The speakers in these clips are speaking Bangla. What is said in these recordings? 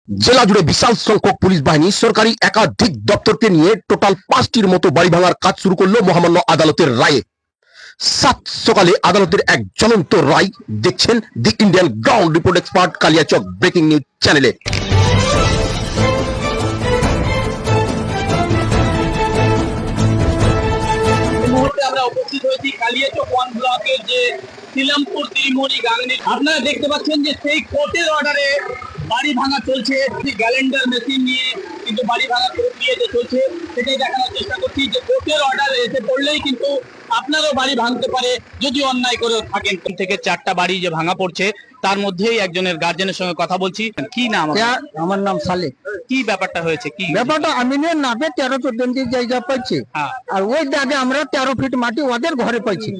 জেলা জুড়ে বিশাল সংখ্যক পুলিশ বাহিনী সরকারি একাধিক দপ্তরকে নিয়ে টোটাল 5টির মতো বাড়ি ভাঙার কাজ শুরু করলো মহামান্য আদালতের রায়ে। সাত সকালে আদালতের এক জ্বলন্ত রায় দেখছেন the Indian ground report expert Kaliachak breaking news চ্যানেলে। আমরা উপস্থিত হয়েছি কালিয়াচক 1 ব্লকের যে শিলামপুর ত্রিমণি গাংনী। আপনারা দেখতে পাচ্ছেন যে সেই কোর্টের অর্ডারে বাড়ি ভাঙা চলছে। গ্যালেন্ডার মেশিন নিয়ে কিন্তু বাড়ি ভাঙা প্রক্রিয়া যে চলছে সেটাই দেখানোর চেষ্টা করছি যে কোর্টের অর্ডার এসে পড়লেই কিন্তু আপনারও বাড়ি ভাঙতে পারে যদি অন্যায় করে থাকেন। থেকে 4টা বাড়ি যে ভাঙা পড়ছে তার মধ্যেই একজনের গার্জেনের সঙ্গে কথা বলছি। কি নাম? আমার নাম সালেক। কি ব্যাপারটা হয়েছে? কি ব্যাপারটা আমিনের নামে 13-14 জায়গা পাইছে, আর ওই দাগে আমরা 13 ফিট মাটি ওদের ঘরে পাইছি,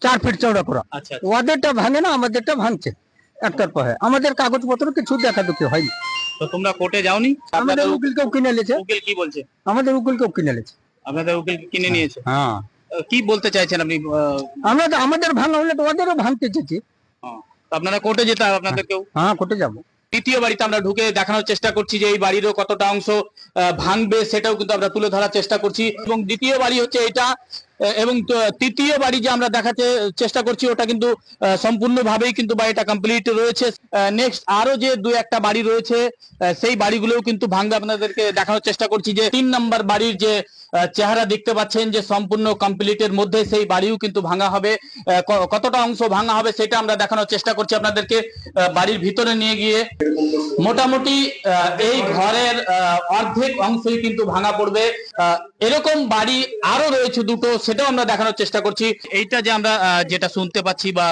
4 ফিট চওড়া করা। আচ্ছা, ওদেরটা ভাঙে না, আমাদেরটা ভাঙছে একটার পরে। আমাদের কাগজপত্র কিছু দেখা দেখি হয়নি। তো তোমরা কোর্টে যাওনি? আমাদের উকিলকেও কিনে নিয়েছে। উকিল কি বলছে? আমাদের উকিলকেও কিনে নিয়েছে। আপনাদের উকিল কিনে নিয়েছে? হ্যাঁ। কি বলতে চাইছেন আপনি? আমরা আমাদের ভাঙা হলে তো ওদেরও ভাঙতে চেয়েছি। আপনারা কোর্টে যেতে হবে আপনাদেরকেও? হ্যাঁ, কোর্টে যাবো। দ্বিতীয় বাড়িতে আমরা ঢুকে দেখানোর চেষ্টা করছি যে এই বাড়িরও কতটা অংশ ভাঙবে সেটাও কিন্তু আমরা তুলে ধরার চেষ্টা করছি। এবং দ্বিতীয় বাড়ি হচ্ছে এটা, এবং তৃতীয় বাড়ি যে আমরা দেখাতে চেষ্টা করছি ওটা কিন্তু সম্পূর্ণভাবেই কিন্তু বাড়িটা কমপ্লিট রয়েছে। নেক্সট আরো যে 2-1টা বাড়ি রয়েছে সেই বাড়িগুলোও কিন্তু ভাঙবে। আপনাদেরকে দেখানোর চেষ্টা করছি যে 3 নম্বর বাড়ির যে চেহারা দেখতে পাচ্ছেন যে সম্পূর্ণ কমপ্লিটের মধ্যে সেই বাড়িও কিন্তু ভাঙা হবে। কতটা অংশ ভাঙা হবে সেটা আমরা দেখানোর চেষ্টা করছি আপনাদেরকে। বাড়ির ভিতরে নিয়ে গিয়ে মোটামুটি এই ঘরের অর্ধেক অংশই কিন্তু ভাঙা পড়বে। এরকম বাড়ি আরো রয়েছে 2টো, সেটাও আমরা দেখানোর চেষ্টা করছি। এইটা যে আমরা যেটা শুনতে পাচ্ছি বা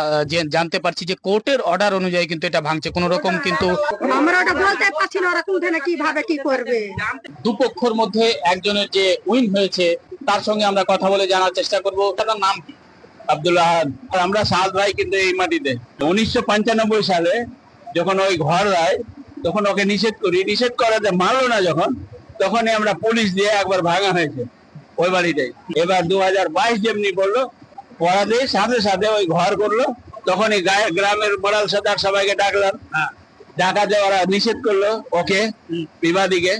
জানতে পারছি যে কোর্টের অর্ডার অনুযায়ী কিন্তু এটা ভাঙছে, কোন রকম কিন্তু আমরা ওটা বলতে পারছি না ওরা কোনখানে কিভাবে কি করবে। দুপক্ষের মধ্যে একজনের যে উইন হয়েছে তার সঙ্গে আমরা কথা বলে জানার চেষ্টা করব। তার নাম কি? আব্দুল আহাদ। আমরা সাত ভাই কিন্তু এই মাটিতে 1995 সালে যখন ওই ঘর হয় তখন ওকে নিষেধ করাতে মারলো না যখন, তখনই আমরা পুলিশ দিয়ে একবার ভাঙা হয়েছে ওই বাড়িটাই। এবার 2022 যেমনি করলো পড়াতে সাথে সাথে ওই ঘর করলো, তখনই গ্রামের বড়াল সর্দার সবাইকে ডাকলাম। ডাকাতে ওরা নিষেধ করলো ওকে, বিবাদীকে।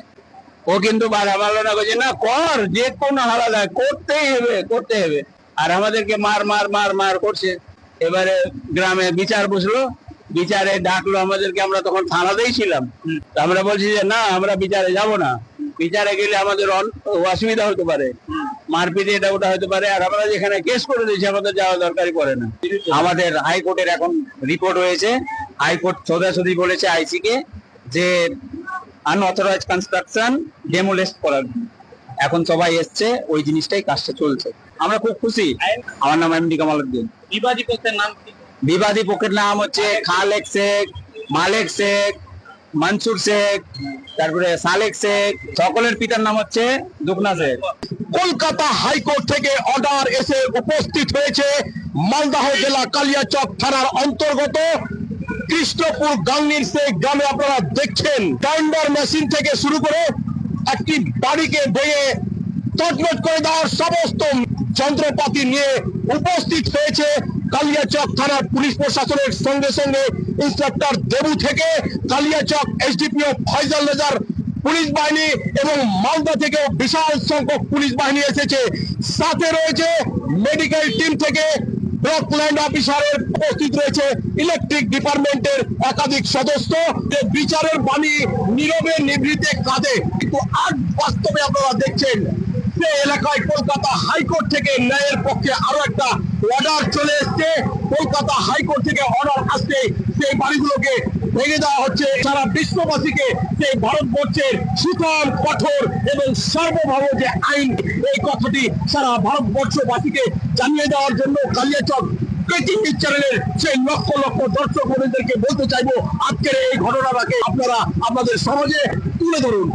ও কিন্তু বাধা মারলো না, বলছে না কর, যে কোনো হালাদায় করতেই হবে। আর আমাদেরকে মার করছে। এবারে গ্রামে বিচার বসলো, বিচারে ডাকলো আমাদেরকে। আমরা তখন থানাতেই ছিলাম। আমরা বলছি যে না, আমরা বিচারে যাব না, বিচারে গেলে আমাদের অসুবিধা হতে পারে, মারপিট এটা ওটা হতে পারে। আর আমরা যেখানে কেস করে দিয়েছি আমাদের যাওয়া দরকারই পড়ে না। আমাদের হাইকোর্টের এখন রিপোর্ট হয়েছে, হাইকোর্ট সোজাসুজি বলেছে আইসি কে যে আনঅথরাইজড কনস্ট্রাকশন ডেমোলিশ করার। এখন সবাই এসছে, ওই জিনিসটাই কাজটা চলছে। আমরা খুব খুশি। আমার নাম এমডি কামাল উদ্দিন। বিবাদী পক্ষের নাম কি? বিবাদী পক্ষের নাম হচ্ছে খালেক শেখ, মালেক শেখ, মনসুর শেখ, তারপরে সালেক শেখ। সকলের পিতার নাম হচ্ছে দুকনা শেখ। কলকাতা হাইকোর্ট থেকে অর্ডার এসে উপস্থিত হয়েছে মালদহ জেলা কালিয়াচক থানার অন্তর্গত কৃষ্ণপুর গাংনীর সেই গ্রামে। আপনারা দেখছেন গ্রাইন্ডার মেশিন থেকে শুরু করে একটি বাড়িকে ভেঙে তছনছ করে দেওয়ার সমস্ত যন্ত্রপাতি নিয়ে উপস্থিত হয়েছে কালিয়াচক থানার পুলিশ প্রশাসনের সঙ্গে সঙ্গে ইন্সপেক্টর দেবু থেকে কালিয়াচক এসডিপিও ফয়সাল রেজার পুলিশ বাহিনী এবং মালদা থেকেও বিশাল সংখ্যক পুলিশ বাহিনী এসেছে। সাথে রয়েছে মেডিকেল টিম থেকে ব্লক ল্যান্ড অফিসারের উপস্থিত রয়েছে ইলেকট্রিক ডিপার্টমেন্টের একাধিক সদস্য। বিচারের বাণী নীরবে নিভৃতে কাঁদে, কিন্তু আজ বাস্তবে আপনারা দেখছেন যে এলাকায় কলকাতা হাইকোর্ট থেকে ন্যায়ের পক্ষে আরো একটা অর্ডার চলে এসছে। কলকাতা হাইকোর্ট থেকে অর্ডার আসছে সেই বাড়িগুলোকে ভেঙে দেওয়া হচ্ছে। সারা বিশ্ববাসীকে সেই ভারতবর্ষের সুঠাম, কঠোর এবং সার্বভৌম যে আইন, এই কথাটি সারা ভারতবর্ষবাসীকে জানিয়ে দেওয়ার জন্য কালিয়াচক ব্রেকিং নিউজ চ্যানেলের সেই লক্ষ লক্ষ দর্শক বন্ধুদেরকে বলতে চাইবো, আজকের এই ঘটনাটাকে আপনারা আপনাদের সমাজে তুলে ধরুন।